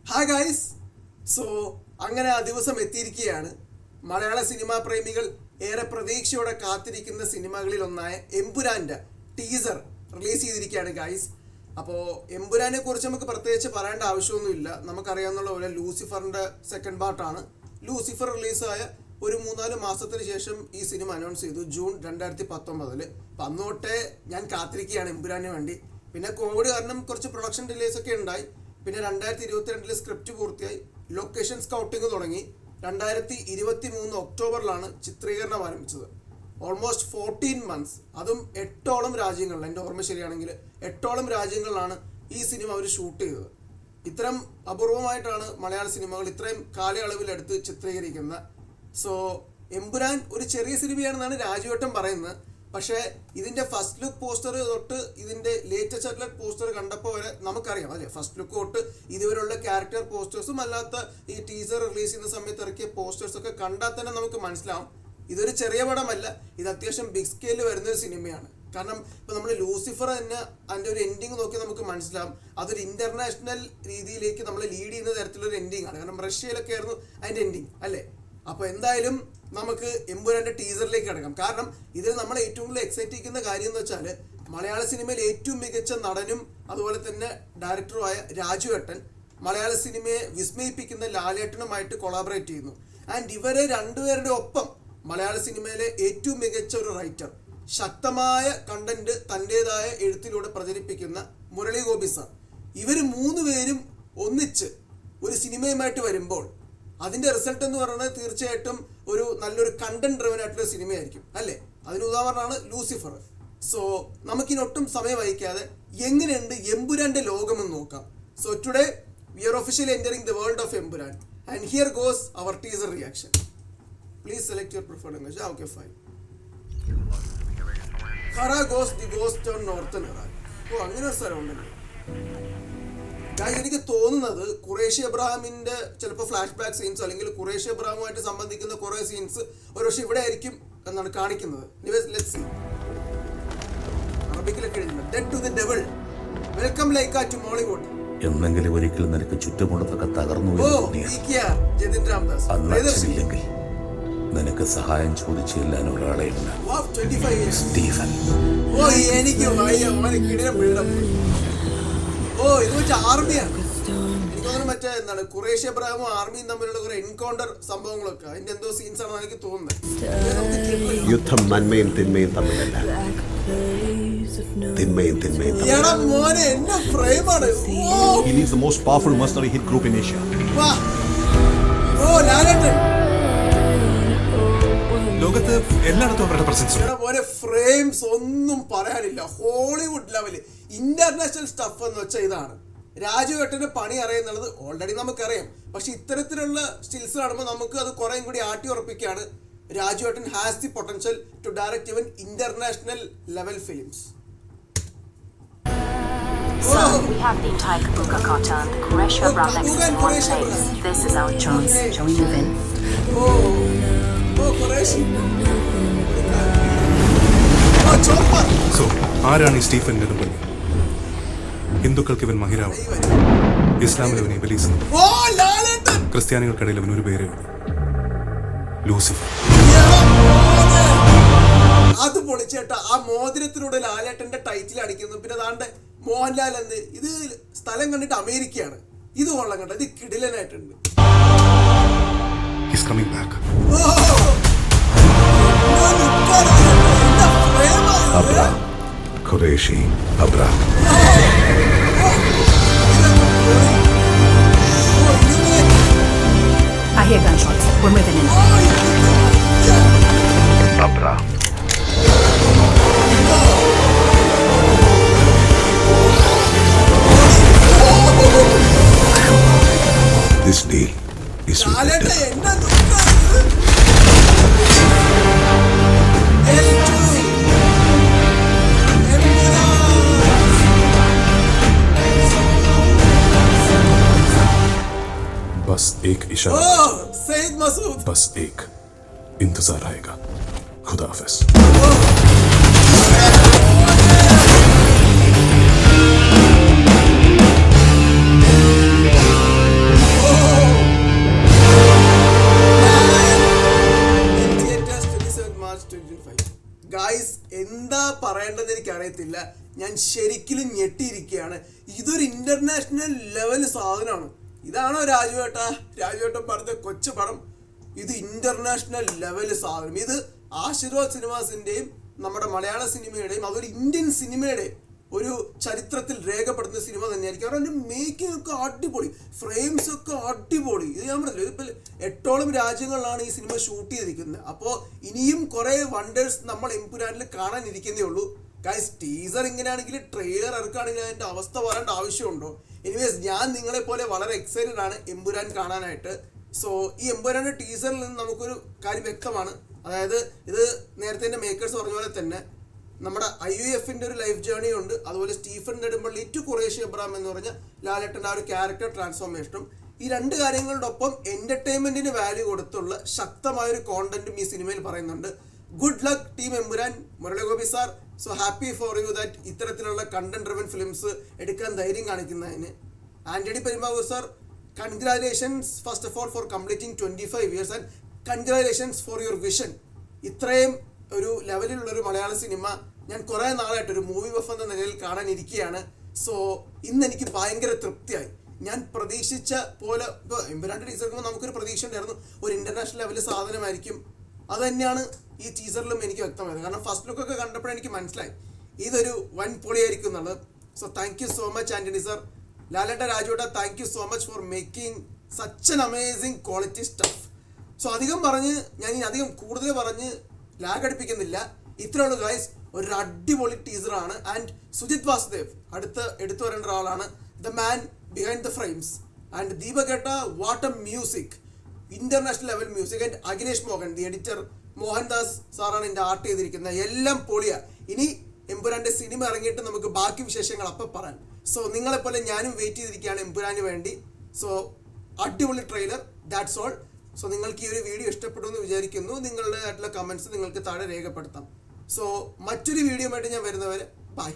Hi guys. So അങ്ങനെ ആ ദിവസം എത്തിയിരിക്കുകയാണ്. മലയാള സിനിമാ പ്രേമികൾ ഏറെ പ്രതീക്ഷയോടെ കാത്തിരിക്കുന്ന സിനിമകളിൽ ഒന്നായ എമ്പുരാൻ്റെ ടീസർ റിലീസ് ചെയ്തിരിക്കുകയാണ് ഗൈസ്. അപ്പോൾ എമ്പുരാനെ കുറിച്ച് നമുക്ക് പ്രത്യേകിച്ച് പറയേണ്ട ആവശ്യമൊന്നുമില്ല. നമുക്കറിയാവുന്ന പോലെ ലൂസിഫറിൻ്റെ സെക്കൻഡ് പാർട്ടാണ്. ലൂസിഫർ റിലീസായ ഒരു 3-4 മാസത്തിന് ശേഷം ഈ സിനിമ അനൗൺസ് ചെയ്തു, ജൂൺ 2019. അപ്പം അന്നോട്ടെ ഞാൻ കാത്തിരിക്കുകയാണ് എമ്പുരാന് വേണ്ടി. പിന്നെ കോവിഡ് കാരണം കുറച്ച് പ്രൊഡക്ഷൻ ഡിലേസ് ഒക്കെ ഉണ്ടായി. പിന്നെ 2022 സ്ക്രിപ്റ്റ് പൂർത്തിയായി, ലൊക്കേഷൻ സ്കൗട്ടിങ് തുടങ്ങി. 2023 ഒക്ടോബറിലാണ് ചിത്രീകരണം ആരംഭിച്ചത്. ഓൾമോസ്റ്റ് 14 months, അതും 8ഓളം രാജ്യങ്ങളിൽ, എൻ്റെ ഓർമ്മ ശരിയാണെങ്കിൽ 8ഓളം രാജ്യങ്ങളിലാണ് ഈ സിനിമ അവർ ഷൂട്ട് ചെയ്തത്. ഇത്തരം അപൂർവമായിട്ടാണ് മലയാള സിനിമകൾ ഇത്രയും കാലയളവിലെടുത്ത് ചിത്രീകരിക്കുന്നത്. സോ എമ്പുരാൻ ഒരു ചെറിയ സിനിമയാണെന്നാണ് രാജുവേട്ടൻ പറയുന്നത്. പക്ഷേ ഇതിൻ്റെ ഫസ്റ്റ് ലുക്ക് പോസ്റ്റർ തൊട്ട് ഇതിൻ്റെ ലേറ്റസ്റ്റ് ആയിട്ടുള്ള പോസ്റ്റർ കണ്ടപ്പോൾ വരെ നമുക്കറിയാം അല്ലേ, ഫസ്റ്റ് ലുക്ക് തൊട്ട് ഇതുവരെയുള്ള ക്യാരക്ടർ പോസ്റ്റേഴ്സും അല്ലാത്ത ഈ ടീസർ റിലീസ് ചെയ്യുന്ന സമയത്ത് ഇറക്കിയ പോസ്റ്റേഴ്സൊക്കെ കണ്ടാൽ തന്നെ നമുക്ക് മനസ്സിലാവും ഇതൊരു ചെറിയ പടമല്ല, ഇത് അത്യാവശ്യം ബിഗ് സ്കെയിലിൽ വരുന്നൊരു സിനിമയാണ്. കാരണം ഇപ്പോൾ നമ്മൾ ലൂസിഫർ തന്നെ അതിൻ്റെ ഒരു എൻഡിങ് നോക്കി നമുക്ക് മനസ്സിലാവും അതൊരു ഇൻ്റർനാഷണൽ രീതിയിലേക്ക് നമ്മൾ ലീഡ് ചെയ്യുന്ന തരത്തിലൊരു എൻഡിങ് ആണ്. കാരണം റഷ്യയിലൊക്കെ ആയിരുന്നു അതിൻ്റെ എൻഡിങ് അല്ലേ. അപ്പോൾ എന്തായാലും നമുക്ക് എമ്പുരാൻ്റെ ടീസറിലേക്ക് കിടക്കാം. കാരണം ഇതിൽ നമ്മൾ ഏറ്റവും കൂടുതൽ എക്സൈറ്റ് ചെയ്യുന്ന കാര്യം എന്ന് വെച്ചാൽ മലയാള സിനിമയിൽ ഏറ്റവും മികച്ച നടനും അതുപോലെ തന്നെ ഡയറക്ടറുമായ രാജുവേട്ടൻ മലയാള സിനിമയെ വിസ്മയിപ്പിക്കുന്ന ലാലേട്ടനുമായിട്ട് കൊളാബറേറ്റ് ചെയ്യുന്നു. ആൻഡ് ഇവരെ രണ്ടുപേരുടെ ഒപ്പം മലയാള സിനിമയിലെ ഏറ്റവും മികച്ച ഒരു റൈറ്റർ, ശക്തമായ കണ്ടന്റ് തൻ്റെതായ എഴുത്തിലൂടെ പ്രചരിപ്പിക്കുന്ന മുരളി ഗോപി സാർ, ഇവർ 3 പേരും ഒന്നിച്ച് ഒരു സിനിമയുമായിട്ട് വരുമ്പോൾ അതിൻ്റെ റിസൾട്ട് എന്ന് പറയുന്നത് തീർച്ചയായിട്ടും ഒരു നല്ലൊരു കണ്ടന്റ് ഡ്രിവൻ ആയിട്ടുള്ള സിനിമയായിരിക്കും അല്ലേ. അതിന് ഉദാഹരണമാണ് ലൂസിഫർ. സോ നമുക്കിനൊട്ടും സമയം വഹിക്കാതെ എങ്ങനെയുണ്ട് എമ്പുരാൻ്റെ ലോകമെന്ന് നോക്കാം. So today we are officially entering the world of Empuraan and here goes our teaser reaction. Please select your preferred language. Okay fine. Kharagoz the ghost on northern Iran. ഓ, അങ്ങനെ ഒരു സ്ഥലം ഉണ്ടല്ലോ. എനിക്ക് തോന്നുന്നത് ഖുറേഷി അബ്രഹാമിൻ്റെ ചിലപ്പോൾ ഫ്ലാഷ് ബാക്ക് സീൻസ് അല്ലെങ്കിൽ ഖുറേഷി അബ്രഹാമുമായിട്ട് സംബന്ധിക്കുന്ന കുറേ സീൻസ് ഒരുപക്ഷെ ഇവിടെ ആയിരിക്കും എന്നാണ് കാണിക്കുന്നത്. അറബിക്കിലൊക്കെ എഴുതുന്നത് dead to the devil, welcome like to Mollywood. എന്നെങ്കിലും ഒരിക്കലും നിനക്ക് ചുറ്റുമുള്ളതൊക്കെ തകർന്നു ജതിൻ രാംദാസ്. നിനക്ക് സഹായം ചോദിച്ചില്ല ഒരാളെ സ്റ്റീഫൻ. ഓ, എനിക്ക് ഇത് വെച്ച ആർമിയാണ്. എനിക്ക് തോന്നുന്നു മറ്റേ എന്താണ് ഖുറേഷി അബ്രഹാമും ആർമിയും തമ്മിലുള്ള കുറെ എൻകൗണ്ടർ സംഭവങ്ങളൊക്കെ അതിന്റെ എന്തോ സീൻസ് ആണെന്ന് എനിക്ക് തോന്നുന്നത്. യുദ്ധം നന്മയും തിന്മയും തമ്മിലല്ല, തിന്മയും തിന്മയും എടാ മോനെ, എന്നെ ഫ്രെയിമാണ്. He leads the most powerful mercenary hit group in Asia. ഓ, ലാലേട്ടൻ. ലോകത്ത് എല്ലായിടത്തും അവരുടെ പ്രസൻസ് ഉണ്ട്. മോനെ, ഫ്രെയിംസ് ഒന്നും പറയാനില്ല. ഹോളിവുഡ് ലെവല് ഇന്റർനാഷണൽ സ്റ്റഫ് എന്ന് വെച്ചാൽ ഇതാണ്. രാജുവേട്ടന് പണി അറിയുന്നുള്ളത് ഓൾറെഡി നമുക്കറിയാം. പക്ഷെ ഇത്തരത്തിലുള്ള സ്റ്റിൽസ് കാണുമ്പോൾ നമുക്ക് അത് കുറേയും കൂടി ആട്ടി ഉറപ്പിക്കുകയാണ്. രാജുവേട്ടൻ has the potential to direct even international level films. So, we have the entire Kabuga cartel and the Quraysh Abraham nexus in one place. This is our chance. Shall we move in? So ആരാണ് ഈ Stephen Nedumpally? ഹിന്ദുക്കൾക്ക് ഇവൻ മഹിരാവ്, ഇസ്ലാമിൽ ഇവൻ ഇബ്ലീസ്, ക്രിസ്ത്യാനികൾക്കിടയിൽ ഇവൻ ഒരു പേരേ ഉള്ളൂ, ലൂസിഫർ. അത് പൊളിച്ചേട്ടാ. ആ മോതിരത്തിലൂടെ ലാലേട്ടന്റെ ടൈറ്റിൽ അടിക്കുന്നു. പിന്നെ അതാണ്ട് മോഹൻലാൽ എന്ത്, ഇത് സ്ഥലം കണ്ടിട്ട് അമേരിക്കയാണ്. ഇത് കൊള്ളാം കണ്ട, ഇത് കിടിലനായിട്ടുണ്ട്. He's coming back. Abraham, Qureshi Abraham. I hear gunshots. We're moving in. Abraham. This deal is with the devil. बस एक इशारा, सईद मसूद. बस एक इंतजार आएगा. खुदा हाफिज. ഞാൻ ശരിക്കും ഞെട്ടിയിരിക്കുകയാണ്. ഇതൊരു ഇന്റർനാഷണൽ ലെവൽ സാധനമാണ്. ഇതാണോ രാജുവേട്ടൻ പറഞ്ഞ കൊച്ചു പടം? ഇത് ഇന്റർനാഷണൽ ലെവൽ സാധനം. ഇത് ആശീർവാദ് സിനിമാസിന്റെയും നമ്മുടെ മലയാള സിനിമയുടെയും അതൊരു ഇന്ത്യൻ സിനിമയുടെയും ഒരു ചരിത്രത്തിൽ രേഖപ്പെടുത്തുന്ന സിനിമ തന്നെയായിരിക്കും. കാരണം അതിന്റെ മേക്കിംഗ് ഒക്കെ അടിപൊളി, ഫ്രെയിംസ് ഒക്കെ അടിപൊളി. ഇത് ഞാൻ പറഞ്ഞില്ല, ഇപ്പൊ 8ഓളം രാജ്യങ്ങളിലാണ് ഈ സിനിമ ഷൂട്ട് ചെയ്തിരിക്കുന്നത്. അപ്പോൾ ഇനിയും കുറെ വണ്ടേഴ്സ് നമ്മൾ എമ്പുരാനിൽ കാണാനിരിക്കുന്നേ ഉള്ളൂ. ഗൈസ്, ടീസർ ഇങ്ങനെയാണെങ്കിൽ ട്രെയിലർ ഇറക്കുകയാണെങ്കിൽ അതിന്റെ അവസ്ഥ പറയേണ്ട ആവശ്യമുണ്ടോ? എനിവേസ്, ഞാൻ നിങ്ങളെ പോലെ വളരെ എക്സൈറ്റഡ് ആണ് എമ്പുരാൻ കാണാനായിട്ട്. സോ ഈ എമ്പുരാന്റെ ടീസറിൽ നിന്ന് നമുക്കൊരു കാര്യം വ്യക്തമാണ്. അതായത് ഇത് നേരത്തെ എൻ്റെ മേക്കേഴ്സ് പറഞ്ഞ പോലെ തന്നെ നമ്മുടെ IUFന്റെ ഒരു ലൈഫ് ജേർണി ഉണ്ട്. അതുപോലെ Stephen Nedumpally to Qureshi Abraham എന്ന് പറഞ്ഞ ലാലേട്ടൻ്റെ ആ ഒരു ക്യാരക്ടർ ട്രാൻസ്ഫോർമേഷനും, ഈ രണ്ട് കാര്യങ്ങളുടെ ഒപ്പം എന്റർടൈൻമെന്റിന് വാല്യൂ കൊടുത്തുള്ള ശക്തമായൊരു കോണ്ടന്റും ഈ സിനിമയിൽ പറയുന്നുണ്ട്. Good luck team Empuraan. Murali Gopi sir, so happy for you that ഇത്തരത്തിലുള്ള കണ്ടന്റ് ഡ്രിവൻ ഫിലിംസ് എടുക്കാൻ ധൈര്യം കാണിക്കുന്നതിന്. Antony Perumbavoor sir, congratulations first of all for completing 25 years and congratulations for your vision. ഇത്രയും ഒരു ലെവലിലുള്ളൊരു മലയാള സിനിമ ഞാൻ കുറേ നാളായിട്ട് ഒരു മൂവി ബഫ് എന്ന നിലയിൽ കാണാനിരിക്കുകയാണ്. സോ ഇന്ന് എനിക്ക് ഭയങ്കര തൃപ്തിയായി. ഞാൻ പ്രതീക്ഷിച്ച പോലെ ഇപ്പോൾ എമ്പുരാൻ്റെ ടീസറിൽ നമുക്കൊരു പ്രതീക്ഷ ഉണ്ടായിരുന്നു, ഒരു ഇന്റർനാഷണൽ ലെവൽ സാധനമായിരിക്കും. അത് തന്നെയാണ് ഈ ടീസറിലും എനിക്ക് വ്യക്തമായത്. കാരണം ഫസ്റ്റ് ലുക്കൊക്കെ കണ്ടപ്പോഴേ എനിക്ക് മനസ്സിലായി ഇതൊരു വൻ പൊളിയായിരിക്കും എന്നുള്ളത്. So thank you so much Antony sir. ലാലേട്ട, രാജുവേട്ട, thank you so much for making such an amazing quality stuff. So അധികം കൂടുതൽ പറഞ്ഞ് ലാഗ് അടിപ്പിക്കുന്നില്ല. ഇത്രയുള്ള ഗൈസ്, ഒരു അടിപൊളി ടീസറാണ്. ആൻഡ് സുജിത് വാസുദേവ് അടുത്ത് എടുത്തു വരേണ്ട ഒരാളാണ്, the man behind the frames. And ദീപകേട്ട, what a music, international level music. And Akhilesh Mohan, the editor Mohandas സാറാണ് ഇതിൻ്റെ ആർട്ട് ചെയ്തിരിക്കുന്നത്. എല്ലാം പൊളിയാ. ഇനി എമ്പുരാൻ്റെ സിനിമ ഇറങ്ങിയിട്ട് നമുക്ക് ബാക്കി വിശേഷങ്ങൾ അപ്പം പറയാം. സോ നിങ്ങളെപ്പോലെ ഞാനും വെയിറ്റ് ചെയ്തിരിക്കുകയാണ് എമ്പുരാന് വേണ്ടി. സോ അടിപൊളി ട്രെയിലർ, ദാറ്റ്സ് ഓൾ. സോ നിങ്ങൾക്ക് ഈ ഒരു വീഡിയോ ഇഷ്ടപ്പെട്ടു എന്ന് വിചാരിക്കുന്നു. നിങ്ങളുടെ ആയിട്ടുള്ള കമൻറ്റ്സ് നിങ്ങൾക്ക് താഴെ രേഖപ്പെടുത്താം. സോ മറ്റൊരു വീഡിയോ ആയിട്ട് ഞാൻ വരുന്നവരെ ബൈ.